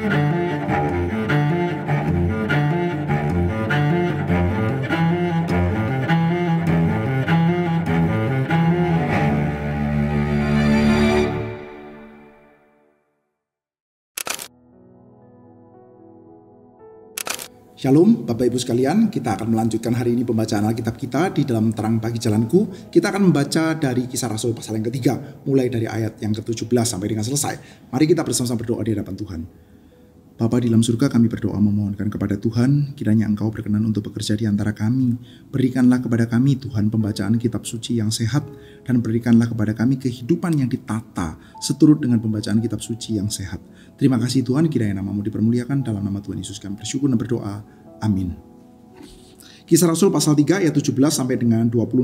Shalom Bapak Ibu sekalian, kita akan melanjutkan hari ini pembacaan Alkitab kita di dalam Terang Bagi Jalanku. Kita akan membaca dari Kisah Rasul pasal yang ketiga, mulai dari ayat yang ke-17 sampai dengan selesai. Mari kita bersama-sama berdoa di hadapan Tuhan. Bapa di dalam surga, kami berdoa memohonkan kepada Tuhan, kiranya Engkau berkenan untuk bekerja di antara kami. Berikanlah kepada kami Tuhan pembacaan kitab suci yang sehat, dan berikanlah kepada kami kehidupan yang ditata seturut dengan pembacaan kitab suci yang sehat. Terima kasih Tuhan, kiranya nama-Mu dipermuliakan, dalam nama Tuhan Yesus kami bersyukur dan berdoa. Amin. Kisah Rasul pasal 3 ayat 17 sampai dengan 26.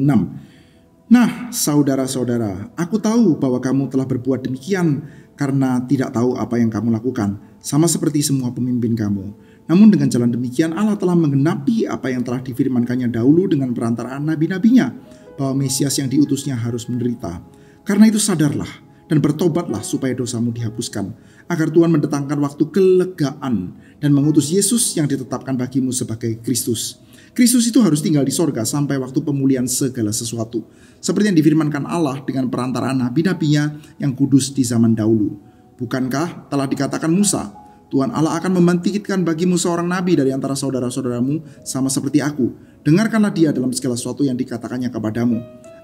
Nah, saudara-saudara, aku tahu bahwa kamu telah berbuat demikian karena tidak tahu apa yang kamu lakukan, sama seperti semua pemimpin kamu. Namun dengan jalan demikian Allah telah menggenapi apa yang telah difirmankannya dahulu dengan perantaraan nabi-nabinya, bahwa Mesias yang diutusnya harus menderita. Karena itu sadarlah dan bertobatlah supaya dosamu dihapuskan, agar Tuhan mendatangkan waktu kelegaan dan mengutus Yesus yang ditetapkan bagimu sebagai Kristus. Kristus itu harus tinggal di sorga sampai waktu pemulihan segala sesuatu, seperti yang difirmankan Allah dengan perantaraan nabi-nabinya yang kudus di zaman dahulu. Bukankah telah dikatakan Musa, Tuhan Allah akan membangkitkan bagimu seorang nabi dari antara saudara-saudaramu sama seperti aku. Dengarkanlah dia dalam segala sesuatu yang dikatakannya kepadamu.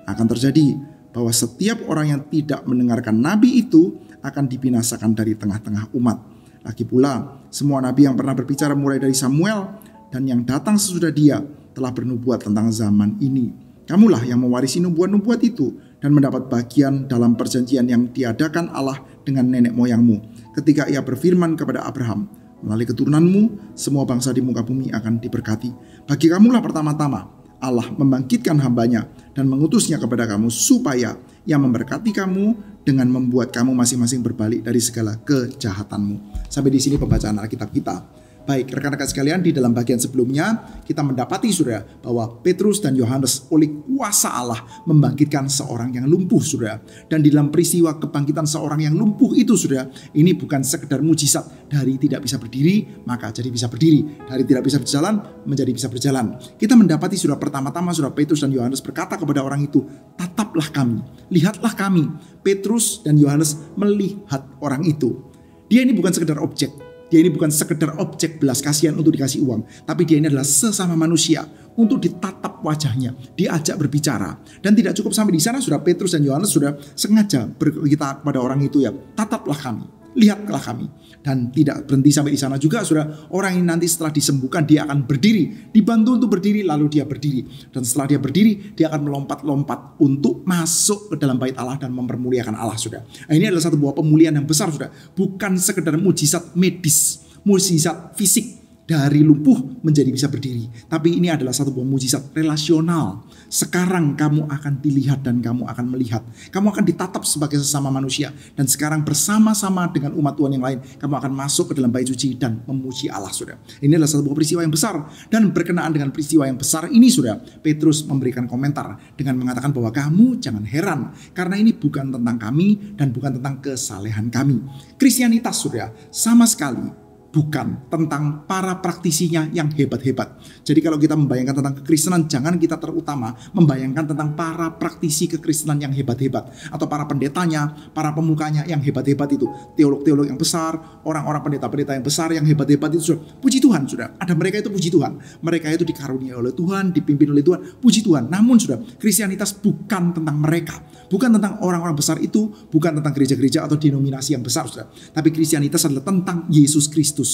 Akan terjadi bahwa setiap orang yang tidak mendengarkan nabi itu akan dibinasakan dari tengah-tengah umat. Lagi pula, semua nabi yang pernah berbicara mulai dari Samuel dan yang datang sesudah dia telah bernubuat tentang zaman ini. Kamulah yang mewarisi nubuat-nubuat itu dan mendapat bagian dalam perjanjian yang diadakan Allah dengan nenek moyangmu ketika ia berfirman kepada Abraham, melalui keturunanmu semua bangsa di muka bumi akan diberkati. Bagi kamulah pertama-tama Allah membangkitkan hambanya dan mengutusnya kepada kamu supaya ia memberkati kamu dengan membuat kamu masing-masing berbalik dari segala kejahatanmu. Sampai di sini pembacaan Alkitab kita. Baik, rekan-rekan sekalian, di dalam bagian sebelumnya kita mendapati saudara bahwa Petrus dan Yohanes oleh kuasa Allah membangkitkan seorang yang lumpuh saudara. Dan di dalam peristiwa kebangkitan seorang yang lumpuh itu saudara, ini bukan sekedar mujizat, dari tidak bisa berdiri maka jadi bisa berdiri, dari tidak bisa berjalan menjadi bisa berjalan. Kita mendapati saudara, pertama-tama saudara Petrus dan Yohanes berkata kepada orang itu, tataplah kami, lihatlah kami. Petrus dan Yohanes melihat orang itu. Dia ini bukan sekedar objek. Dia ini bukan sekedar objek belas kasihan untuk dikasih uang, tapi dia ini adalah sesama manusia untuk ditatap wajahnya, diajak berbicara. Dan tidak cukup sampai di sana, sudah Petrus dan Yohanes sudah sengaja berkata kepada orang itu, ya, tataplah kami, lihatlah kami. Dan tidak berhenti sampai di sana juga, sudah orang ini nanti setelah disembuhkan dia akan berdiri, dibantu untuk berdiri, lalu dia berdiri. Dan setelah dia berdiri, dia akan melompat-lompat untuk masuk ke dalam bait Allah dan mempermuliakan Allah, sudah. Nah, ini adalah satu buah pemulihan yang besar, sudah. Bukan sekedar mujizat medis, mujizat fisik dari lumpuh menjadi bisa berdiri, tapi ini adalah satu buah mujizat relasional. Sekarang kamu akan dilihat dan kamu akan melihat, kamu akan ditatap sebagai sesama manusia, dan sekarang bersama-sama dengan umat Tuhan yang lain kamu akan masuk ke dalam bait suci dan memuji Allah, saudara. Ini adalah satu buah peristiwa yang besar, dan berkenaan dengan peristiwa yang besar ini, saudara, Petrus memberikan komentar dengan mengatakan bahwa kamu jangan heran, karena ini bukan tentang kami dan bukan tentang kesalehan kami. Kristianitas, saudara, sama sekali bukan tentang para praktisinya yang hebat-hebat. Jadi kalau kita membayangkan tentang kekristenan, jangan kita terutama membayangkan tentang para praktisi kekristenan yang hebat-hebat, atau para pendetanya, para pemukanya yang hebat-hebat itu, teolog-teolog yang besar, orang-orang pendeta-pendeta yang besar yang hebat-hebat itu. Puji Tuhan, sudah. Ada mereka itu puji Tuhan. Mereka itu dikaruniai oleh Tuhan, dipimpin oleh Tuhan, puji Tuhan. Namun sudah, Kristianitas bukan tentang mereka, bukan tentang orang-orang besar itu, bukan tentang gereja-gereja atau denominasi yang besar, sudah. Tapi Kristianitas adalah tentang Yesus Kristus.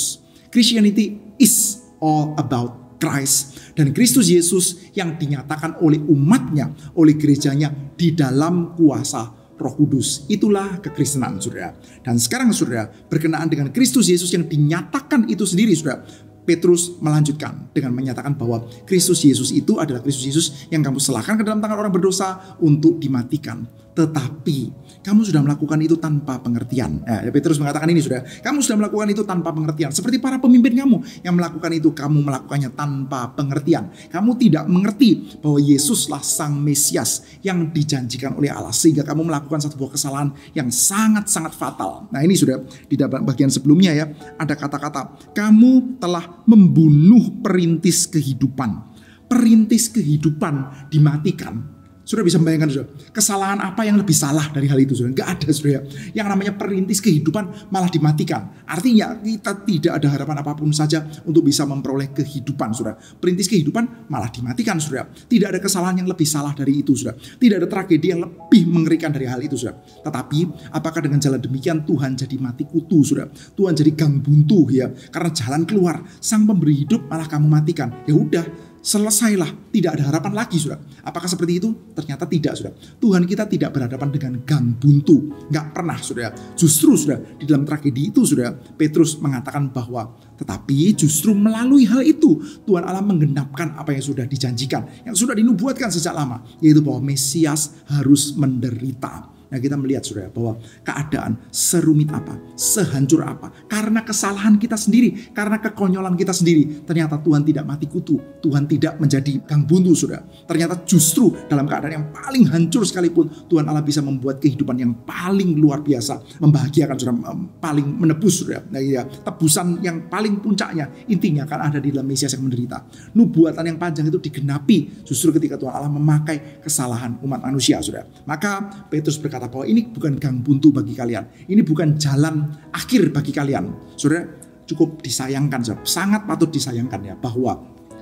Christianity is all about Christ, dan Kristus Yesus yang dinyatakan oleh umatnya, oleh gerejanya di dalam kuasa Roh Kudus. Itulah kekristenan, saudara. Dan sekarang, saudara, berkenaan dengan Kristus Yesus yang dinyatakan itu sendiri, saudara, Petrus melanjutkan dengan menyatakan bahwa Kristus Yesus itu adalah Kristus Yesus yang kamu serahkan ke dalam tangan orang berdosa untuk dimatikan. Tetapi kamu sudah melakukan itu tanpa pengertian. Petrus mengatakan ini, saudara. Kamu sudah melakukan itu tanpa pengertian. Seperti para pemimpin kamu yang melakukan itu, kamu melakukannya tanpa pengertian. Kamu tidak mengerti bahwa Yesuslah Sang Mesias yang dijanjikan oleh Allah. Sehingga kamu melakukan satu buah kesalahan yang sangat-sangat fatal. Nah ini sudah di bagian sebelumnya ya. Ada kata-kata, kamu telah membunuh perintis kehidupan. Perintis kehidupan dimatikan. Sudah bisa membayangkan, saudara, kesalahan apa yang lebih salah dari hal itu, saudara? Nggak ada, saudara. Yang namanya perintis kehidupan malah dimatikan. Artinya kita tidak ada harapan apapun saja untuk bisa memperoleh kehidupan, saudara. Perintis kehidupan malah dimatikan, saudara. Tidak ada kesalahan yang lebih salah dari itu, saudara. Tidak ada tragedi yang lebih mengerikan dari hal itu, saudara. Tetapi apakah dengan jalan demikian Tuhan jadi mati kutu, saudara? Tuhan jadi gang buntu, ya? Karena jalan keluar, Sang Pemberi hidup malah kamu matikan. Ya udah, selesailah, tidak ada harapan lagi, saudara. Apakah seperti itu? Ternyata tidak, saudara. Tuhan kita tidak berhadapan dengan gang buntu, nggak pernah, saudara. Justru, saudara, di dalam tragedi itu, saudara, Petrus mengatakan bahwa tetapi justru melalui hal itu Tuhan Allah menggenapkan apa yang sudah dijanjikan, yang sudah dinubuatkan sejak lama, yaitu bahwa Mesias harus menderita. Nah kita melihat, saudara, bahwa keadaan serumit apa, sehancur apa, karena kesalahan kita sendiri, karena kekonyolan kita sendiri, ternyata Tuhan tidak mati kutu, Tuhan tidak menjadi gang buntu, saudara. Ternyata justru dalam keadaan yang paling hancur sekalipun, Tuhan Allah bisa membuat kehidupan yang paling luar biasa, membahagiakan, saudara, paling menebus, saudara. Nah ya, tebusan yang paling puncaknya, intinya akan ada di dalam Mesias yang menderita. Nubuatan yang panjang itu digenapi justru ketika Tuhan Allah memakai kesalahan umat manusia, saudara. Maka Petrus berkata bahwa ini bukan gang buntu bagi kalian. Ini bukan jalan akhir bagi kalian. Saudara, cukup disayangkan, saudara. Sangat patut disayangkan ya, bahwa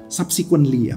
subsequently ya,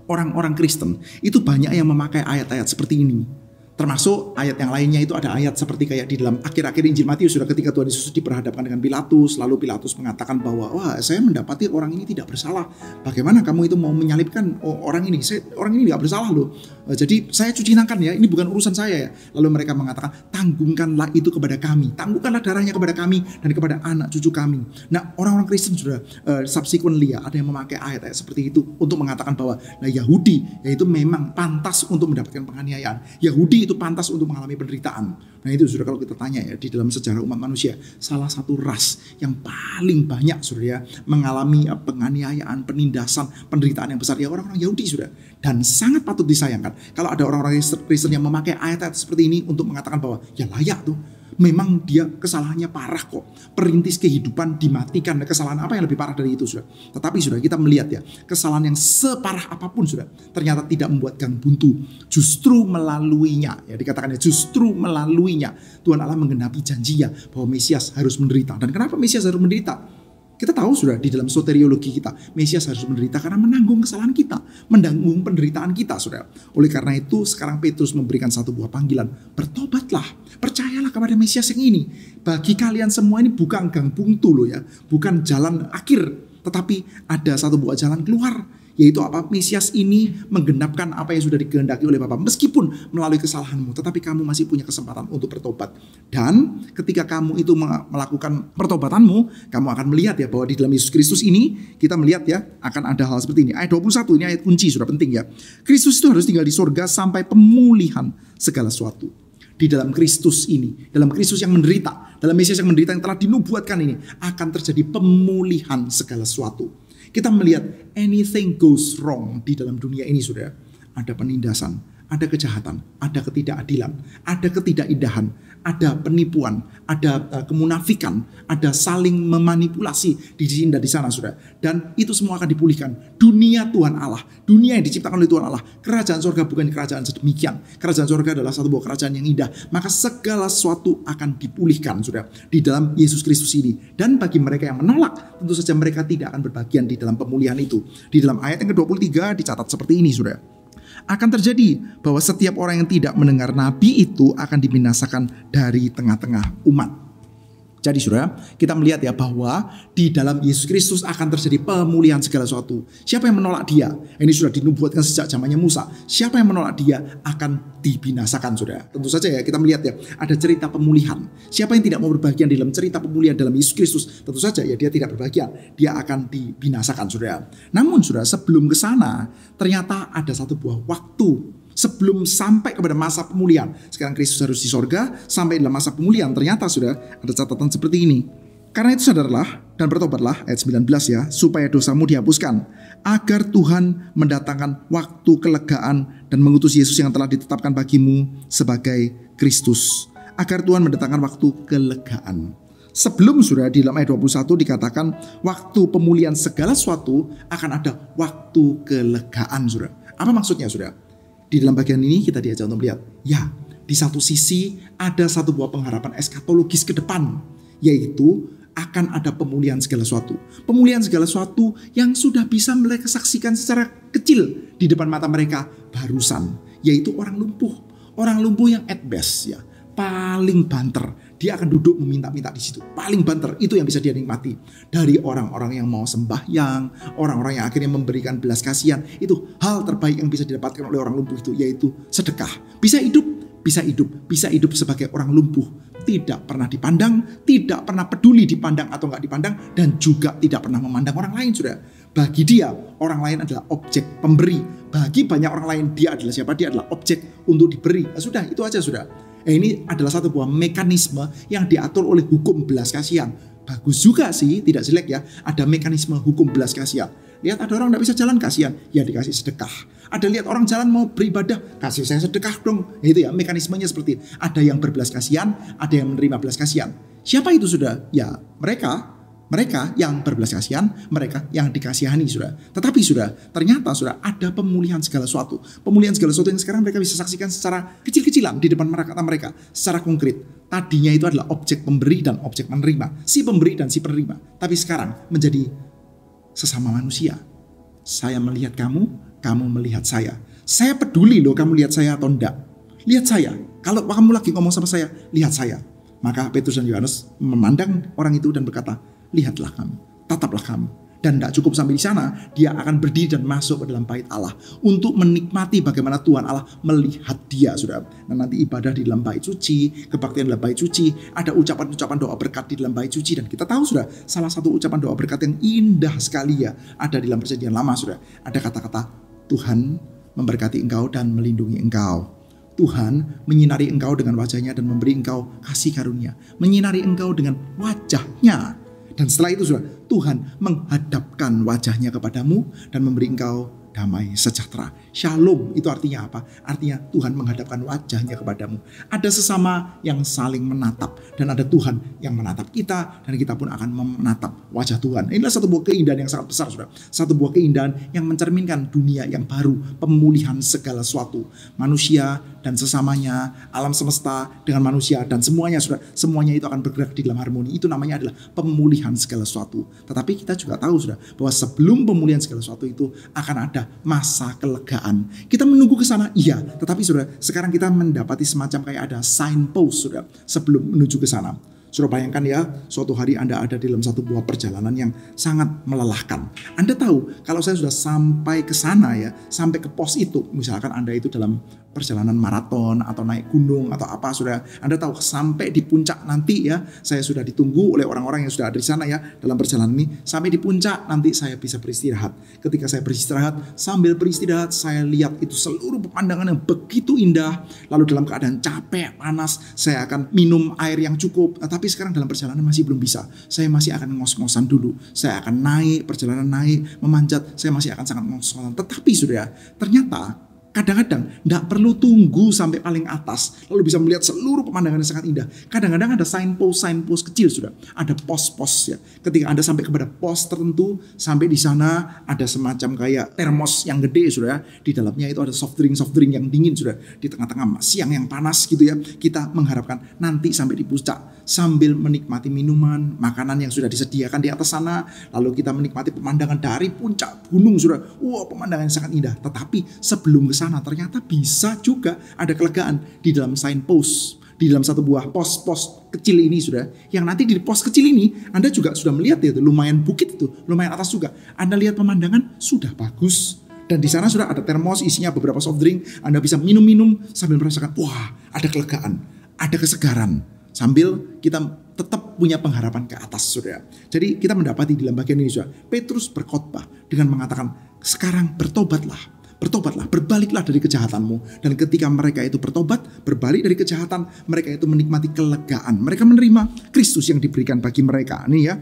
orang-orang Kristen itu banyak yang memakai ayat-ayat seperti ini. Termasuk ayat yang lainnya itu ada ayat seperti kayak di dalam akhir-akhir Injil Matius, sudah ketika Tuhan Yesus diperhadapkan dengan Pilatus, lalu Pilatus mengatakan bahwa wah, saya mendapati orang ini tidak bersalah. Bagaimana kamu itu mau menyalibkan orang ini? Orang ini tidak bersalah loh. Jadi saya cuci tangan ya, ini bukan urusan saya ya. Lalu mereka mengatakan, tanggungkanlah itu kepada kami, tanggungkanlah darahnya kepada kami dan kepada anak cucu kami. Nah orang-orang Kristen sudah subsequently ya, ada yang memakai ayat-ayat seperti itu untuk mengatakan bahwa nah Yahudi yaitu memang pantas untuk mendapatkan penganiayaan. Yahudi itu pantas untuk mengalami penderitaan. Nah itu sudah, kalau kita tanya ya, di dalam sejarah umat manusia, salah satu ras yang paling banyak sudah ya mengalami penganiayaan, penindasan, penderitaan yang besar ya orang-orang Yahudi, sudah. Dan sangat patut disayangkan kalau ada orang-orang Kristen yang memakai ayat-ayat seperti ini untuk mengatakan bahwa ya layak tuh, memang dia kesalahannya parah kok, perintis kehidupan dimatikan. Kesalahan apa yang lebih parah dari itu, sudah? Tetapi sudah, kita melihat ya, kesalahan yang separah apapun sudah, ternyata tidak membuat gang buntu. Justru melaluinya, ya dikatakan ya, justru melaluinya Tuhan Allah menggenapi janjinya bahwa Mesias harus menderita. Dan kenapa Mesias harus menderita? Kita tahu sudah di dalam soteriologi kita, Mesias harus menderita karena menanggung kesalahan kita, menanggung penderitaan kita, saudara. Oleh karena itu sekarang Petrus memberikan satu buah panggilan, bertobatlah, percayalah kepada Mesias yang ini. Bagi kalian semua ini bukan gang buntu loh ya, bukan jalan akhir, tetapi ada satu buah jalan keluar. Yaitu apa? Mesias ini menggenapkan apa yang sudah dikehendaki oleh Bapa. Meskipun melalui kesalahanmu, tetapi kamu masih punya kesempatan untuk bertobat. Dan ketika kamu itu melakukan pertobatanmu, kamu akan melihat ya bahwa di dalam Yesus Kristus ini, kita melihat ya akan ada hal seperti ini. Ayat 21 ini ayat kunci, sudah penting ya. Kristus itu harus tinggal di sorga sampai pemulihan segala sesuatu. Di dalam Kristus ini, dalam Kristus yang menderita, dalam Mesias yang menderita yang telah dinubuatkan ini, akan terjadi pemulihan segala sesuatu. Kita melihat anything goes wrong di dalam dunia ini, saudara. Ada penindasan, ada kejahatan, ada ketidakadilan, ada ketidakindahan, ada penipuan, ada kemunafikan, ada saling memanipulasi di sini dan di sana, saudara. Dan itu semua akan dipulihkan. Dunia Tuhan Allah, dunia yang diciptakan oleh Tuhan Allah, kerajaan surga bukan kerajaan sedemikian. Kerajaan surga adalah satu buah kerajaan yang indah. Maka segala sesuatu akan dipulihkan, saudara, di dalam Yesus Kristus ini. Dan bagi mereka yang menolak, tentu saja mereka tidak akan berbagian di dalam pemulihan itu. Di dalam ayat yang ke-23 dicatat seperti ini, saudara. Akan terjadi bahwa setiap orang yang tidak mendengar nabi itu akan dibinasakan dari tengah-tengah umat. Jadi saudara, kita melihat ya bahwa di dalam Yesus Kristus akan terjadi pemulihan segala sesuatu. Siapa yang menolak dia? Ini sudah dinubuatkan sejak zamannya Musa. Siapa yang menolak dia akan dibinasakan, saudara. Tentu saja ya kita melihat ya ada cerita pemulihan. Siapa yang tidak mau berbagian dalam cerita pemulihan dalam Yesus Kristus, tentu saja ya dia tidak berbagian. Dia akan dibinasakan, saudara. Namun saudara, sebelum ke sana ternyata ada satu buah waktu Sebelum sampai kepada masa pemulihan. Sekarang Kristus harus di sorga, sampai dalam masa pemulihan. Ternyata sudah ada catatan seperti ini. Karena itu sadarlah dan bertobatlah, ayat 19 ya, supaya dosamu dihapuskan, agar Tuhan mendatangkan waktu kelegaan dan mengutus Yesus yang telah ditetapkan bagimu sebagai Kristus. Agar Tuhan mendatangkan waktu kelegaan. Sebelum sudah di dalam ayat 21 dikatakan waktu pemulihan segala sesuatu akan ada waktu kelegaan, sudah. Apa maksudnya, sudah? Di dalam bagian ini kita diajak untuk melihat, ya, di satu sisi ada satu buah pengharapan eskatologis ke depan, yaitu akan ada pemulihan segala sesuatu. Pemulihan segala sesuatu yang sudah bisa mereka saksikan secara kecil di depan mata mereka barusan, yaitu orang lumpuh. Orang lumpuh yang at best ya, paling banter. Dia akan duduk meminta-minta di situ. Paling banter, itu yang bisa dia nikmati. Dari orang-orang yang mau sembahyang, orang-orang yang akhirnya memberikan belas kasihan. Itu hal terbaik yang bisa didapatkan oleh orang lumpuh itu, yaitu sedekah. Bisa hidup sebagai orang lumpuh. Tidak pernah dipandang, tidak pernah peduli dipandang atau nggak dipandang, dan juga tidak pernah memandang orang lain, sudah. Bagi dia, orang lain adalah objek pemberi. Bagi banyak orang lain, dia adalah siapa? Dia adalah objek untuk diberi. Nah, sudah, itu aja, sudah. Ini adalah satu buah mekanisme yang diatur oleh hukum belas kasihan. Bagus juga sih, tidak jelek ya. Ada mekanisme hukum belas kasihan. Lihat ada orang tidak bisa jalan, kasihan, ya dikasih sedekah. Ada lihat orang jalan mau beribadah, kasih saya sedekah dong. Itu ya, mekanismenya seperti itu. Ada yang berbelas kasihan, ada yang menerima belas kasihan. Siapa itu, sudah? Ya mereka yang berbelas kasihan, mereka yang dikasihani, sudah. Tetapi sudah, ternyata sudah ada pemulihan segala sesuatu. Pemulihan segala sesuatu yang sekarang mereka bisa saksikan secara kecil-kecilan di depan mata mereka, secara konkret. Tadinya itu adalah objek pemberi dan objek menerima, si pemberi dan si penerima. Tapi sekarang menjadi sesama manusia. Saya melihat kamu, kamu melihat saya. Saya peduli loh kamu lihat saya atau enggak. Lihat saya. Kalau kamu lagi ngomong sama saya, lihat saya. Maka Petrus dan Yohanes memandang orang itu dan berkata, lihatlah kami, tataplah kami. Dan tidak cukup sampai di sana, dia akan berdiri dan masuk ke dalam bait Allah untuk menikmati bagaimana Tuhan Allah melihat dia, sudah. Dan nanti ibadah di dalam bait suci, kebaktian dalam bait suci, ada ucapan-ucapan doa berkat di dalam bait suci. Dan kita tahu, sudah, salah satu ucapan doa berkat yang indah sekali ya, ada di dalam Perjanjian Lama, sudah. Ada kata-kata, Tuhan memberkati engkau dan melindungi engkau. Tuhan menyinari engkau dengan wajahnya dan memberi engkau kasih karunia. Menyinari engkau dengan wajahnya. Dan setelah itu, sudah, Tuhan menghadapkan wajahnya kepadamu dan memberi engkau damai sejahtera. Shalom itu artinya apa? Artinya Tuhan menghadapkan wajahnya kepadamu. Ada sesama yang saling menatap dan ada Tuhan yang menatap kita dan kita pun akan menatap wajah Tuhan. Inilah satu buah keindahan yang sangat besar, sudah. Satu buah keindahan yang mencerminkan dunia yang baru, pemulihan segala sesuatu. Manusia dan sesamanya, alam semesta dengan manusia dan semuanya, sudah. Semuanya itu akan bergerak di dalam harmoni. Itu namanya adalah pemulihan segala sesuatu. Tetapi kita juga tahu, sudah, bahwa sebelum pemulihan segala sesuatu itu akan ada masa kelegaan. Kita menunggu ke sana, iya. Tetapi, sudah, sekarang kita mendapati semacam kayak ada signpost, sudah, sebelum menuju ke sana. Sudah, bayangkan ya, suatu hari Anda ada di dalam satu buah perjalanan yang sangat melelahkan. Anda tahu, kalau saya sudah sampai ke sana ya, sampai ke pos itu, misalkan Anda itu dalam perjalanan maraton atau naik gunung atau apa, sudah, Anda tahu sampai di puncak nanti ya, saya sudah ditunggu oleh orang-orang yang sudah ada di sana ya, dalam perjalanan ini, sampai di puncak nanti saya bisa beristirahat. Ketika saya beristirahat, sambil beristirahat saya lihat itu seluruh pemandangan yang begitu indah, lalu dalam keadaan capek, panas, saya akan minum air yang cukup. Tapi sekarang dalam perjalanan masih belum bisa. Saya masih akan ngos-ngosan dulu. Saya akan naik, perjalanan naik, memanjat. Saya masih akan sangat ngos-ngosan. Tetapi, sudah, ternyata kadang-kadang tidak perlu tunggu sampai paling atas lalu bisa melihat seluruh pemandangan yang sangat indah. Kadang-kadang ada signpost kecil, sudah. Ada pos-pos ya. Ketika Anda sampai kepada pos tertentu, sampai di sana ada semacam kayak termos yang gede, sudah. Di dalamnya itu ada soft drink yang dingin, sudah. Di tengah-tengah siang yang panas gitu ya. Kita mengharapkan nanti sampai di puncak sambil menikmati minuman, makanan yang sudah disediakan di atas sana, lalu kita menikmati pemandangan dari puncak gunung, sudah. Wah, pemandangan yang sangat indah. Tetapi sebelum ke sana ternyata bisa juga ada kelegaan di dalam signpost, di dalam satu buah pos-pos kecil ini, sudah. Yang nanti di pos kecil ini Anda juga sudah melihat ya, lumayan bukit itu, lumayan atas juga. Anda lihat pemandangan sudah bagus. Dan di sana sudah ada termos isinya beberapa soft drink. Anda bisa minum-minum sambil merasakan, wah, ada kelegaan, ada kesegaran. Sambil kita tetap punya pengharapan ke atas, sudah. Jadi kita mendapati di dalam bagian ini, sudah, Petrus berkhotbah dengan mengatakan, sekarang bertobatlah, Bertobatlah, berbaliklah dari kejahatanmu. Dan ketika mereka itu bertobat, berbalik dari kejahatan, mereka itu menikmati kelegaan. Mereka menerima Kristus yang diberikan bagi mereka. Nih ya.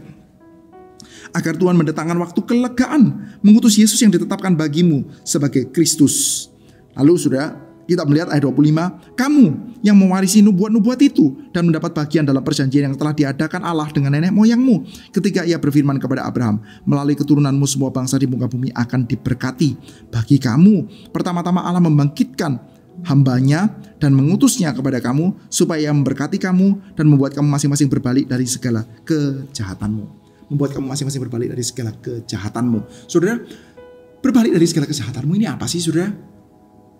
Agar Tuhan mendatangkan waktu kelegaan, mengutus Yesus yang ditetapkan bagimu sebagai Kristus. Lalu saudara, kita melihat ayat 25, kamu yang mewarisi nubuat-nubuat itu dan mendapat bagian dalam perjanjian yang telah diadakan Allah dengan nenek moyangmu ketika ia berfirman kepada Abraham, melalui keturunanmu semua bangsa di muka bumi akan diberkati. Bagi kamu, pertama-tama Allah membangkitkan hambanya dan mengutusnya kepada kamu supaya memberkati kamu dan membuat kamu masing-masing berbalik dari segala kejahatanmu. Membuat kamu masing-masing berbalik dari segala kejahatanmu. Saudara, berbalik dari segala kejahatanmu ini apa sih, saudara?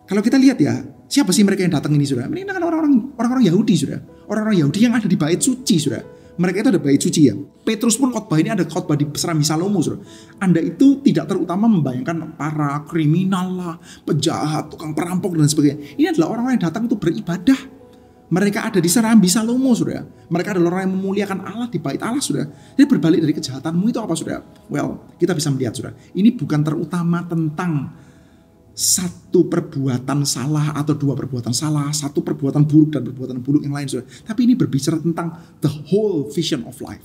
Kalau kita lihat ya, siapa sih mereka yang datang ini, saudara? Ini kan orang-orang Yahudi, saudara. Orang-orang Yahudi yang ada di bait suci, saudara. Mereka itu ada bait suci ya. Petrus pun khotbah ini ada khotbah di Serambi Salomo, saudara. Anda itu tidak terutama membayangkan para kriminal lah, penjahat, tukang perampok dan sebagainya. Ini adalah orang-orang yang datang untuk beribadah. Mereka ada di Serambi Salomo, saudara. Mereka adalah orang yang memuliakan Allah di bait Allah, saudara. Jadi berbalik dari kejahatanmu itu apa, saudara? Well, kita bisa melihat, saudara. Ini bukan terutama tentang satu perbuatan salah atau dua perbuatan salah, satu perbuatan buruk dan perbuatan buruk yang lain, saudara. Tapi ini berbicara tentang the whole vision of life.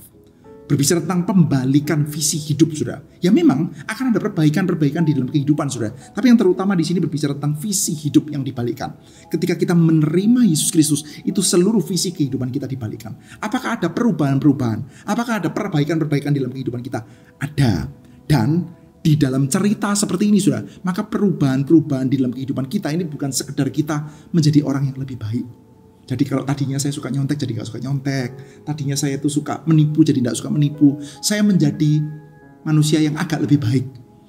Berbicara tentang pembalikan visi hidup, saudara. Ya memang akan ada perbaikan-perbaikan di dalam kehidupan, saudara. Tapi yang terutama di sini berbicara tentang visi hidup yang dibalikan. Ketika kita menerima Yesus Kristus, itu seluruh visi kehidupan kita dibalikan. Apakah ada perubahan-perubahan? Apakah ada perbaikan-perbaikan di dalam kehidupan kita? Ada. Dan di dalam cerita seperti ini, saudara, maka perubahan-perubahan di dalam kehidupan kita ini bukan sekedar kita menjadi orang yang lebih baik. Jadi kalau tadinya saya suka nyontek jadi gak suka nyontek. Tadinya saya itu suka menipu jadi gak suka menipu. Saya menjadi manusia yang agak lebih baik.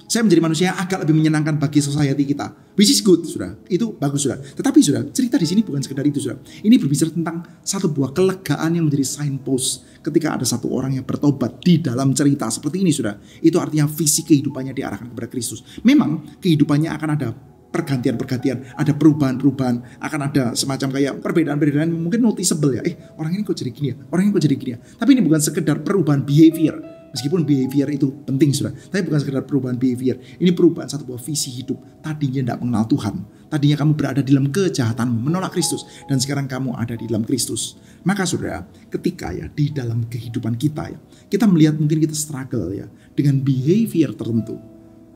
Saya menjadi manusia yang agak lebih menyenangkan bagi society kita. Which is good, saudara. Itu bagus, saudara. Tetapi, saudara, cerita di sini bukan sekedar itu, saudara. Ini berbicara tentang satu buah kelegaan yang menjadi signpost ketika ada satu orang yang bertobat di dalam cerita seperti ini, saudara. Itu artinya visi kehidupannya diarahkan kepada Kristus. Memang kehidupannya akan ada pergantian-pergantian, ada perubahan-perubahan, akan ada semacam kayak perbedaan-perbedaan mungkin noticeable ya. Orang ini kok jadi gini ya, orang ini kok jadi gini ya. Tapi ini bukan sekedar perubahan behavior. Meskipun behavior itu penting, saudara, tapi bukan sekedar perubahan behavior. Ini perubahan satu buah visi hidup. Tadinya tidak mengenal Tuhan. Tadinya kamu berada di dalam kejahatanmu, menolak Kristus. Dan sekarang kamu ada di dalam Kristus. Maka saudara, ketika ya di dalam kehidupan kita ya, kita melihat mungkin kita struggle ya dengan behavior tertentu.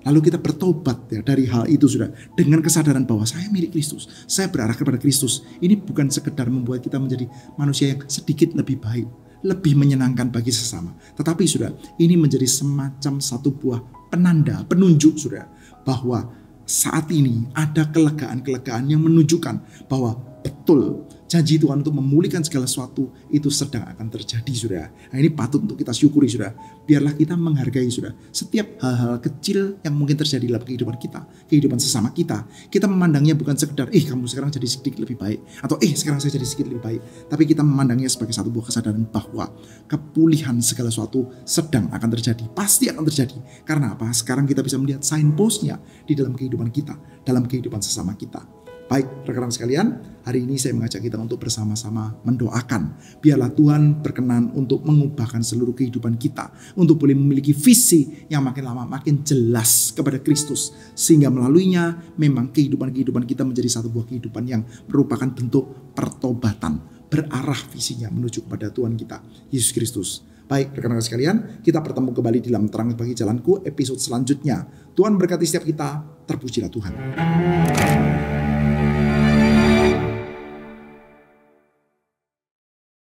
Lalu kita bertobat ya dari hal itu, saudara, dengan kesadaran bahwa saya milik Kristus, saya berarah kepada Kristus. Ini bukan sekedar membuat kita menjadi manusia yang sedikit lebih baik, lebih menyenangkan bagi sesama. Tetapi saudara, ini menjadi semacam satu buah penanda, penunjuk, saudara, bahwa saat ini ada kelegaan-kelegaan yang menunjukkan bahwa betul janji Tuhan untuk memulihkan segala sesuatu itu sedang akan terjadi, saudara. Nah, ini patut untuk kita syukuri, saudara. Biarlah kita menghargai, saudara, setiap hal-hal kecil yang mungkin terjadi dalam kehidupan kita, kehidupan sesama kita. Kita memandangnya bukan sekedar, kamu sekarang jadi sedikit lebih baik, atau sekarang saya jadi sedikit lebih baik. Tapi kita memandangnya sebagai satu buah kesadaran bahwa kepulihan segala sesuatu sedang akan terjadi, pasti akan terjadi. Karena apa? Sekarang kita bisa melihat signpost-nya di dalam kehidupan kita, dalam kehidupan sesama kita. Baik, rekan-rekan sekalian, hari ini saya mengajak kita untuk bersama-sama mendoakan. Biarlah Tuhan berkenan untuk mengubahkan seluruh kehidupan kita, untuk boleh memiliki visi yang makin lama makin jelas kepada Kristus. Sehingga melaluinya memang kehidupan-kehidupan kita menjadi satu buah kehidupan yang merupakan bentuk pertobatan, berarah visinya menuju kepada Tuhan kita, Yesus Kristus. Baik, rekan-rekan sekalian, kita bertemu kembali di dalam Terang Bagi Jalanku episode selanjutnya. Tuhan berkati setiap kita, terpujilah Tuhan.